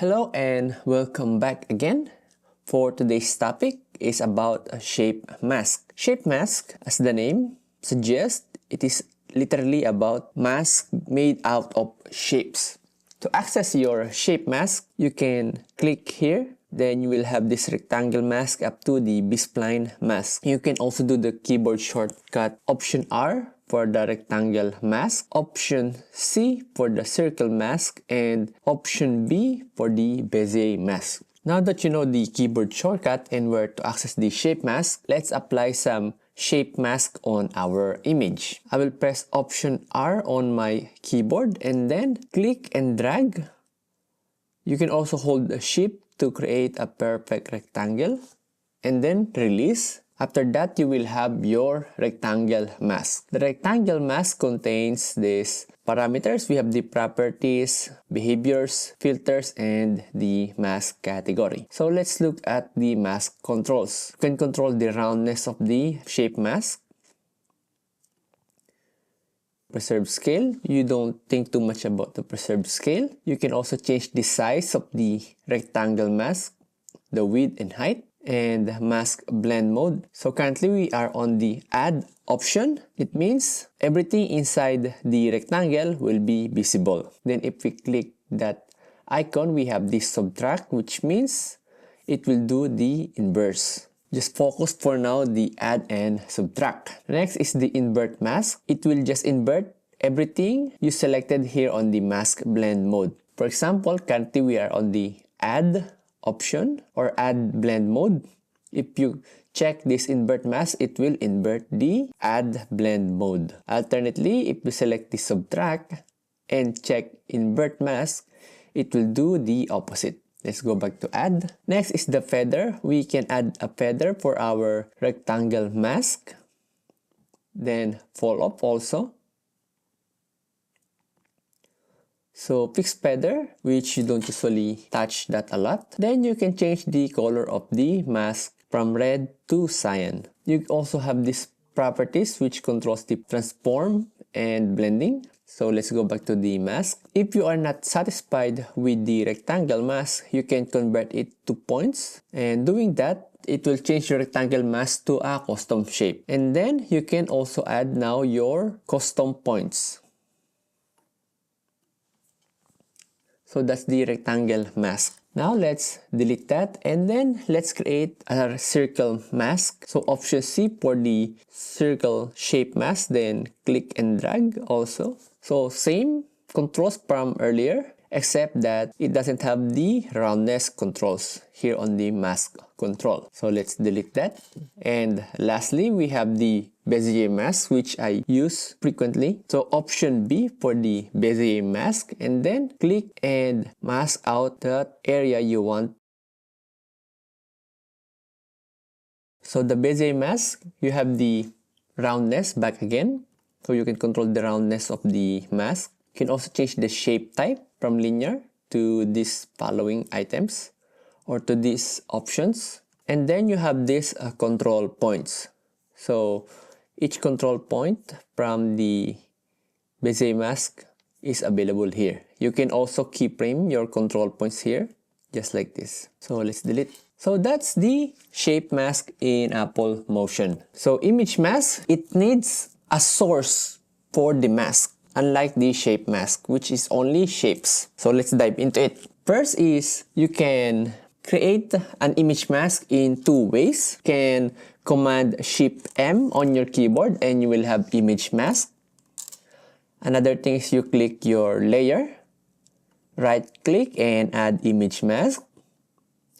Hello and welcome back again. For today's topic is about a shape mask. Shape mask, as the name suggests, it is literally about mask made out of shapes. To access your shape mask, you can click here. Then you will have this rectangle mask up to the B-spline mask. You can also do the keyboard shortcut Option R for the rectangle mask, Option C for the circle mask, and Option B for the Bezier mask. Now that you know the keyboard shortcut and where to access the shape mask, let's apply some shape mask on our image. I will press Option R on my keyboard and then click and drag. You can also hold the Shift to create a perfect rectangle and then release. After that, you will have your rectangle mask. The rectangle mask contains these parameters. We have the properties, behaviors, filters, and the mask category. So let's look at the mask controls. You can control the roundness of the shape mask. Preserve scale. You don't think too much about the preserve scale. You can also change the size of the rectangle mask, the width and height, and mask blend mode. So currently we are on the add option. It means everything inside the rectangle will be visible. Then if we click that icon, we have this subtract, which means it will do the inverse. Just focus for now the add and subtract. Next is the invert mask. It will just invert everything you selected here on the mask blend mode. For example, currently we are on the add option or add blend mode. If you check this invert mask, it will invert the add blend mode. Alternately, if you select the subtract and check invert mask, it will do the opposite. Let's go back to add. Next is the feather. We can add a feather for our rectangle mask. Then fall off also. So fixed feather, which you don't usually touch that a lot. Then you can change the color of the mask from red to cyan. You also have these properties which controls the transform and blending. So let's go back to the mask. If you are not satisfied with the rectangle mask, you can convert it to points. And doing that, it will change your rectangle mask to a custom shape. And then you can also add now your custom points. So that's the rectangle mask. Now let's delete that and then let's create a circle mask. So Option C for the circle shape mask, then click and drag also. So same controls from earlier, except that it doesn't have the roundness controls here on the mask control. So let's delete that. And lastly, we have the Bezier mask, which I use frequently. So Option B for the Bezier mask, and then click and mask out that area you want. So the Bezier mask, you have the roundness back again. So you can control the roundness of the mask. You can also change the shape type from linear to these following items or to these options. And then you have these control points. So each control point from the Bezier mask is available here. You can also keyframe your control points here, just like this. So let's delete. So that's the shape mask in Apple Motion. So image mask, it needs a source for the mask, unlike the shape mask, which is only shapes. So let's dive into it. First is you can create an image mask in two ways. You can Command Shift M on your keyboard and you will have image mask. Another thing is you click your layer, right click and add image mask.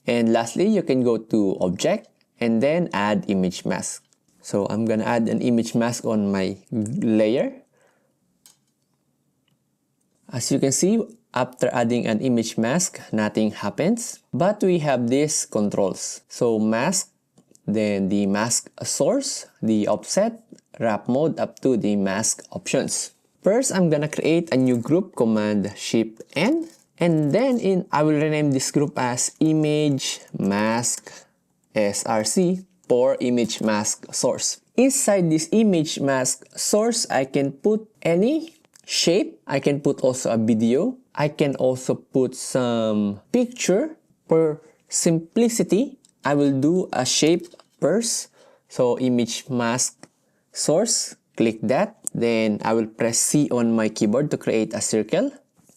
And lastly, you can go to object and then add image mask. So I'm gonna add an image mask on my layer. As you can see, after adding an image mask, nothing happens. But we have these controls. So mask, then the mask source, the offset, wrap mode up to the mask options. First, I'm gonna create a new group, Command Shift N. And then I will rename this group as image mask src. For image mask source. Inside this image mask source, I can put any shape. I can put also a video I can also put some picture. For simplicity, I will do a shape first. So image mask source, click that. Then I will press C on my keyboard to create a circle.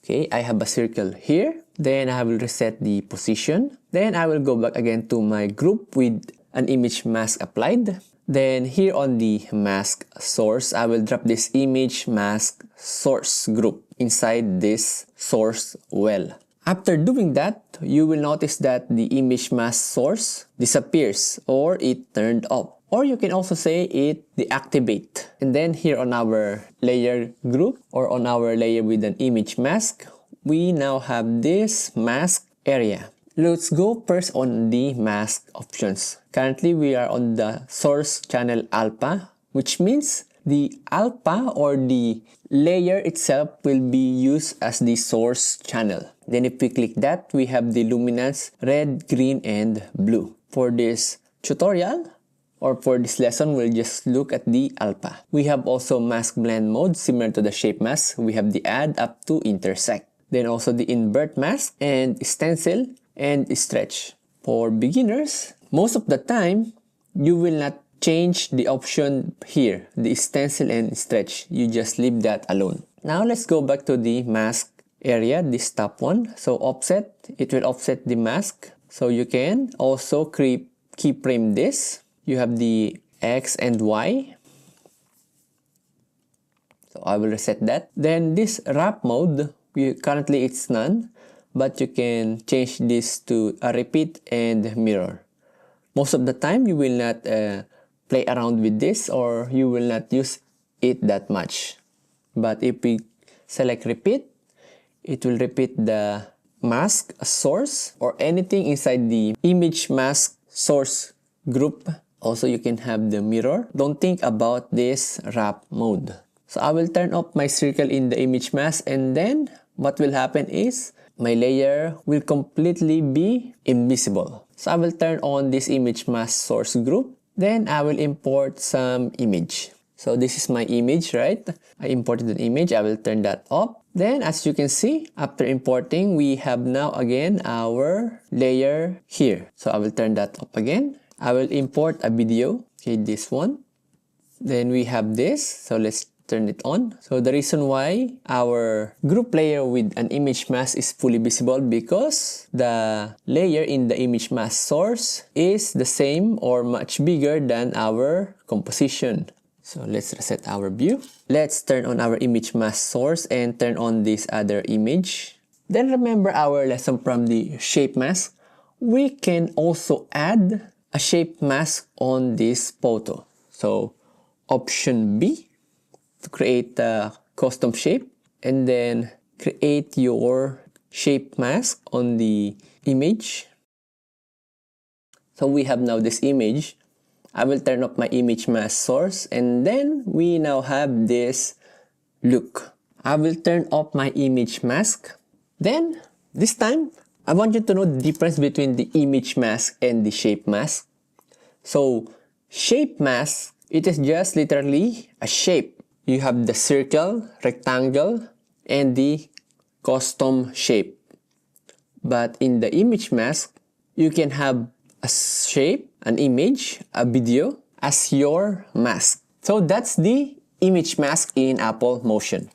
Okay, I have a circle here. Then I will reset the position. Then I will go back again to my group with an image mask applied. Then here on the mask source, I will drop this image mask source group inside this source well. After doing that, you will notice that the image mask source disappears or it turned off. Or you can also say it deactivate. And then here on our layer group or on our layer with an image mask, we now have this mask area. Let's go first on the mask options. Currently, we are on the source channel alpha, which means the alpha or the layer itself will be used as the source channel. Then if we click that, we have the luminance red, green, and blue. For this tutorial or for this lesson, we'll just look at the alpha. We have also mask blend mode similar to the shape mask. We have the add up to intersect. Then also the invert mask and stencil and stretch. For beginners, most of the time, you will not change the option here, the stencil and stretch. You just leave that alone. Now let's go back to the mask area, this top one. So offset, it will offset the mask. So you can also keyframe this. You have the X and Y. So I will reset that. Then this wrap mode, currently it's none, but you can change this to a repeat and mirror. Most of the time, you will not play around with this or you will not use it that much. But if we select repeat, it will repeat the mask source or anything inside the image mask source group. Also, you can have the mirror. Don't think about this wrap mode. So I will turn off my circle in the image mask, and then what will happen is my layer will completely be invisible. So I will turn on this image mask source group. Then I will import some image. So this is my image, right? I imported an image. I will turn that off. Then as you can see, after importing, we have now again our layer here. So I will turn that off again. I will import a video. Okay, this one. Then we have this. So let's turn it on. So the reason why our group layer with an image mask is fully visible because the layer in the image mask source is the same or much bigger than our composition. So let's reset our view. Let's turn on our image mask source and turn on this other image. Then remember our lesson from the shape mask. We can also add a shape mask on this photo. So option B, to create a custom shape, and then create your shape mask on the image. So we have now this image. I will turn off my image mask source, and then we now have this look. I will turn off my image mask. Then this time, I want you to know the difference between the image mask and the shape mask. So shape mask, it is just literally a shape. You have the circle, rectangle, and the custom shape. But in the image mask, you can have a shape, an image, a video as your mask. So that's the image mask in Apple Motion.